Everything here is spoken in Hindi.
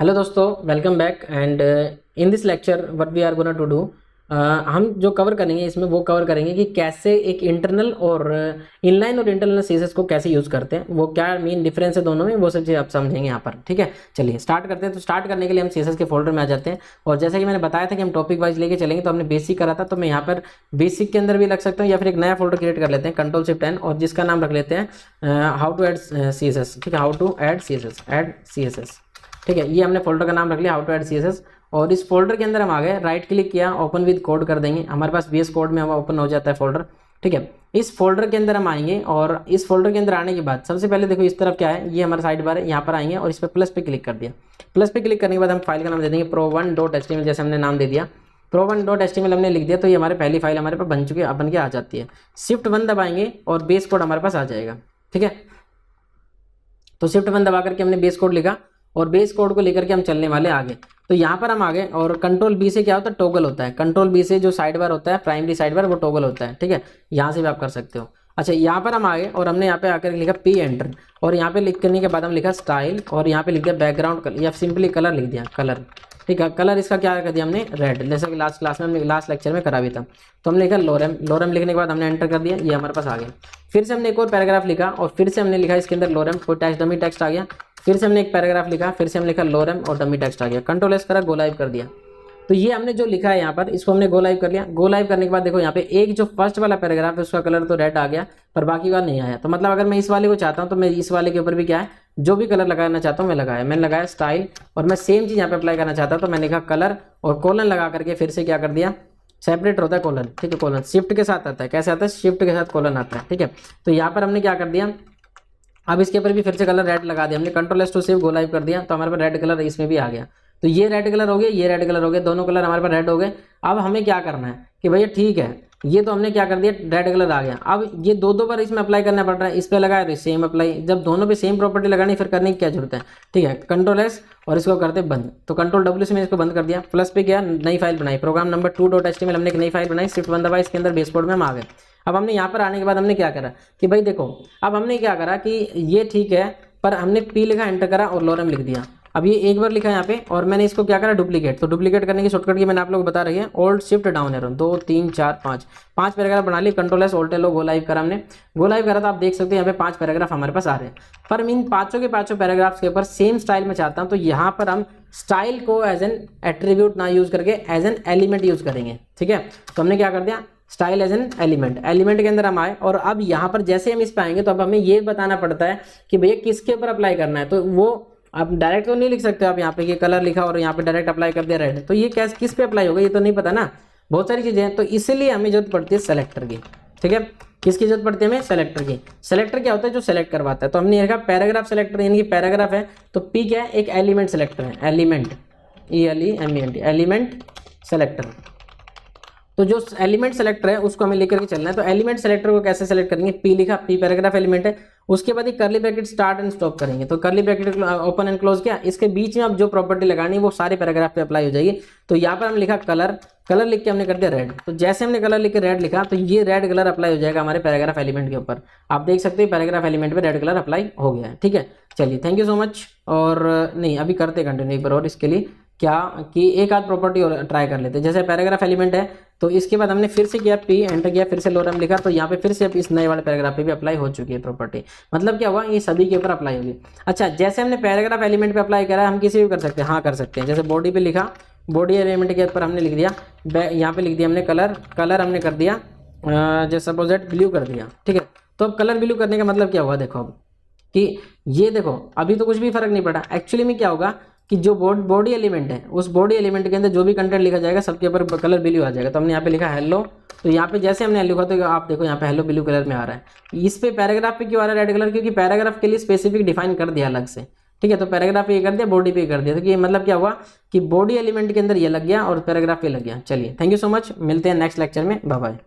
हेलो दोस्तों, welcome back and in this lecture what we are gonna to do, हम जो कवर करेंगे इसमें वो कवर करेंगे कि कैसे एक इंटरनल और इनलाइन और इंटरनल सीएसएस को कैसे यूज़ करते हैं, वो क्या मेन डिफरेंस है दोनों में, वो सब चीज़ आप समझेंगे यहाँ पर। ठीक है, चलिए स्टार्ट करते हैं। तो स्टार्ट करने के लिए हम सीएसएस के फोल्डर में आ जाते हैं और जैसा कि मैंने बताया था कि हम टॉपिक वाइज लेके चलेंगे, तो हमने बेसिक करा था, तो मैं यहाँ पर बेसिक के अंदर भी लग सकता हूँ या फिर एक नया फोल्डर क्रिएट कर लेते हैं Ctrl+Shift+N और जिसका नाम रख लेते हैं हाउ टू ऐड सीएसएस। ठीक है, हाउ टू ऐड सीएसएस। ठीक है, ये हमने फोल्डर का नाम रख लिया हाउ टू ऐड सीएसएस। और इस फोल्डर के अंदर हम आ गए, राइट क्लिक किया, ओपन विद कोड कर देंगे, हमारे पास VS कोड में हमारा ओपन हो जाता है फोल्डर। ठीक है, इस फोल्डर के अंदर हम आएंगे और इस फोल्डर के अंदर आने के बाद सबसे पहले देखो इस तरफ क्या है, ये हमारा साइड बार है, यहाँ पर आएंगे और इस पर प्लस पे क्लिक कर दिया। प्लस पे क्लिक करने के बाद हम फाइल का नाम दे देंगे pro1.html, जैसे हमने नाम दे दिया pro1.html हमने लिख दिया, तो ये हमारे पहली फाइल हमारे पास बन के आ जाती है। Shift+1 दबाएंगे और बेस कोड हमारे पास आ जाएगा। ठीक है, तो Shift+1 दबा करके हमने बेस कोड लिखा और बेस कोड को लेकर के हम चलने वाले आगे। तो यहाँ पर हम आ गए और Ctrl+B से क्या होता है, टॉगल होता है। Ctrl+B से जो साइड बार होता है, प्राइमरी साइड बार, वो टॉगल होता है। ठीक है, यहाँ से भी आप कर सकते हो। अच्छा, यहाँ पर हम आ गए और हमने यहाँ पे आकर लिखा P एंटर और यहाँ पे लिख करने के बाद हम लिखा स्टाइल और यहाँ पे लिख दिया बैकग्राउंड कलर या सिंपली कलर लिख दिया, कलर। ठीक है, कलर इसका क्या कर दिया हमने, रेड, जैसा कि लास्ट क्लास में हमने लास्ट लेक्चर में करा भी था। तो हमने लिखा लोरम लिखने के बाद हमने एंटर कर दिया, ये हमारे पास आ गया। फिर से हमने एक और पैराग्राफ लिखा और फिर से हमने लिखा इसके अंदर लोरम, कोई टेक्स्ट डमी टेक्स्ट आ गया। फिर से हमने एक पैराग्राफ लिखा, फिर से हमने लिखा लोरम और डमी टेक्स्ट आ गया। Ctrl+S करा, गो लाइव कर दिया। तो ये हमने जो लिखा है यहाँ पर, इसको हमने गो लाइव कर लिया। गो लाइव करने के बाद देखो यहाँ पे एक जो फर्स्ट वाला पैराग्राफ है उसका कलर तो रेड आ गया, पर बाकी का नहीं आया। तो मतलब अगर मैं इस वाले को चाहता हूँ तो मैं इस वाले के ऊपर भी क्या है, जो भी कलर लगाना चाहता हूँ मैं लगाया, मैंने लगाया स्टाइल और मैं सेम चीज़ यहाँ पे अप्लाई करना चाहता हूँ तो मैंने लिखा कलर और कोलन लगा करके फिर से क्या कर दिया, सेपरेट होता है कोलन। ठीक है, कोलन शिफ्ट के साथ आता है, कैसे आता है, शिफ्ट के साथ कोलन आता है। ठीक है, तो यहाँ पर हमने क्या कर दिया, अब इसके ऊपर भी फिर से कलर रेड लगा दिया हमने। Ctrl+S to save, go live कर दिया, तो हमारे पास रेड कलर इसमें भी आ गया। तो ये रेड कलर हो गया, ये रेड कलर हो गया, दोनों कलर हमारे पास रेड हो गए। अब हमें क्या करना है कि भैया ठीक है, ये तो हमने क्या कर दिया, रेड कलर आ गया। अब ये दो बार इसमें अप्लाई करना पड़ रहा है, इस पर लगाया तो सेम अप्लाई, जब दोनों पे सेम प्रॉपर्टी लगानी फिर करने की क्या जरूरत है। ठीक है, Ctrl+S और इसको करते बंद, तो Ctrl+W से मैंने इसको बंद कर दिया। प्लस पे गया, नई फाइल बनाई, प्रोग्राम नंबर 2.html हमने एक नई फाइल बनाई। Shift+1 दबाया, इसके अंदर बेस कोड में हम आ गए। अब हमने यहाँ पर आने के बाद हमने क्या करा कि भाई देखो, अब हमने क्या करा कि ये ठीक है, पर हमने P लिखा, एंटर करा और लोरम लिख दिया। अब ये एक बार लिखा यहाँ पे और मैंने इसको क्या करा, डुप्लीकेट। तो डुप्लीकेट करने की शॉर्टकट की मैंने आप लोग बता रही है, Alt+Shift+Down एरो, 2 3 4 5 पैराग्राफ बना लिए। Ctrl+S Alt+L गो लाइव करा हमने। गो लाइव करा तो आप देख सकते हैं यहाँ पे 5 पैराग्राफ हमारे पास आ रहे हैं। पर इन पांचों के पांचों पैराग्राफ्स के ऊपर सेम स्टाइल में चाहता हूँ, तो यहाँ पर हम स्टाइल को एज एन एट्रीब्यूट ना यूज करके एज एन एलिमेंट यूज करेंगे। ठीक है, तो हमने क्या कर दिया, स्टाइल एज एन एलिमेंट के अंदर हम आए और अब यहाँ पर जैसे हम इस पे आएंगे तो अब हमें ये बताना पड़ता है कि भैया किसके ऊपर अप्लाई करना है। तो वो आप डायरेक्ट तो नहीं लिख सकते आप यहाँ पे कि कलर लिखा और यहाँ पे डायरेक्ट अप्लाई कर दिया रेड, तो ये कैसे किस पे अप्लाई होगा ये तो नहीं पता ना, बहुत सारी चीजें हैं। तो इसीलिए हमें जरूरत पड़ती है सेलेक्टर की। ठीक है, किसकी जरूरत पड़ती है हमें, सेलेक्टर की। सेलेक्टर क्या होता है, जो सेलेक्ट करवाता है। तो हमने लिखा पैराग्राफ सेलेक्टर, यानी कि पैराग्राफ है तो P क्या है, एक एलिमेंट सेलेक्टर है, एलिमेंट एलिमेंट सेलेक्टर। तो जो एलिमेंट सेलेक्टर है उसको हमें लेकर के चलना है। तो एलिमेंट सेलेक्टर को कैसे सेलेक्ट करेंगे, P लिखा, P पैराग्राफ एलिमेंट है, उसके बाद ये curly bracket start and stop करेंगे। तो curly bracket open and close किया, इसके बीच में अब जो प्रॉपर्टी लगानी है वो सारे पैराग्राफ पे अप्लाई हो जाएगी। तो यहाँ पर हम लिखा कलर लिख के हमने कर दिया रेड। तो जैसे हमने कलर लिख के रेड लिखा तो ये रेड कलर अप्लाई हो जाएगा हमारे पैराग्राफ एलिमेंट के ऊपर। आप देख सकते हैं पैराग्राफ एलिमेंट पे रेड कलर अप्लाई हो गया है। ठीक है, चलिए थैंक यू सो मच। और नहीं, अभी करते कंटिन्यू एक बार और, इसके लिए क्या कि एक आध प्रॉपर्टी और ट्राई कर लेते हैं। जैसे पैराग्राफ एलिमेंट है तो इसके बाद हमने फिर से किया P एंटर किया, फिर से लोरम लिखा, तो यहाँ पे फिर से इस नए वाले पैराग्राफ पे भी अप्लाई हो चुकी है प्रॉपर्टी। मतलब क्या हुआ, ये सभी के ऊपर अप्लाई होगी। अच्छा, जैसे हमने पैराग्राफ एलिमेंट पे अप्लाई करा, हम किसी भी कर सकते हैं, हाँ कर सकते हैं। जैसे बॉडी पे लिखा, बॉडी एलिमेंट के ऊपर हमने लिख दिया, यहाँ पे लिख दिया हमने कलर हमने कर दिया जैसे सपोज दैट ब्लू कर दिया। ठीक है, तो अब कलर ब्लू करने का मतलब क्या हुआ, देखो अब कि ये देखो अभी तो कुछ भी फर्क नहीं पड़ा। एक्चुअली में क्या होगा कि जो बॉडी एलिमेंट है उस बॉडी एलिमेंट के अंदर जो भी कंटेंट लिखा जाएगा सबके ऊपर कलर ब्लू आ जाएगा। तो हमने यहाँ पे लिखा हेलो, तो यहाँ पे जैसे हमने लिखा तो आप देखो यहाँ पे हेलो ब्लू कलर में आ रहा है। इस पे पैराग्राफ पे क्यों आ रहा है रेड कलर, क्योंकि पैराग्राफ के लिए स्पेसिफिक डिफाइन कर दिया अलग से। ठीक है, तो पैराग्राफ पे ये कर दिया, बॉडी पे कर दिया, तो ये मतलब क्या हुआ कि बॉडी एलिमेंट के अंदर ये लग गया और पैराग्राफ पे लग गया। चलिए थैंक यू सो मच, मिलते हैं नेक्स्ट लेक्चर में, बाय बाय।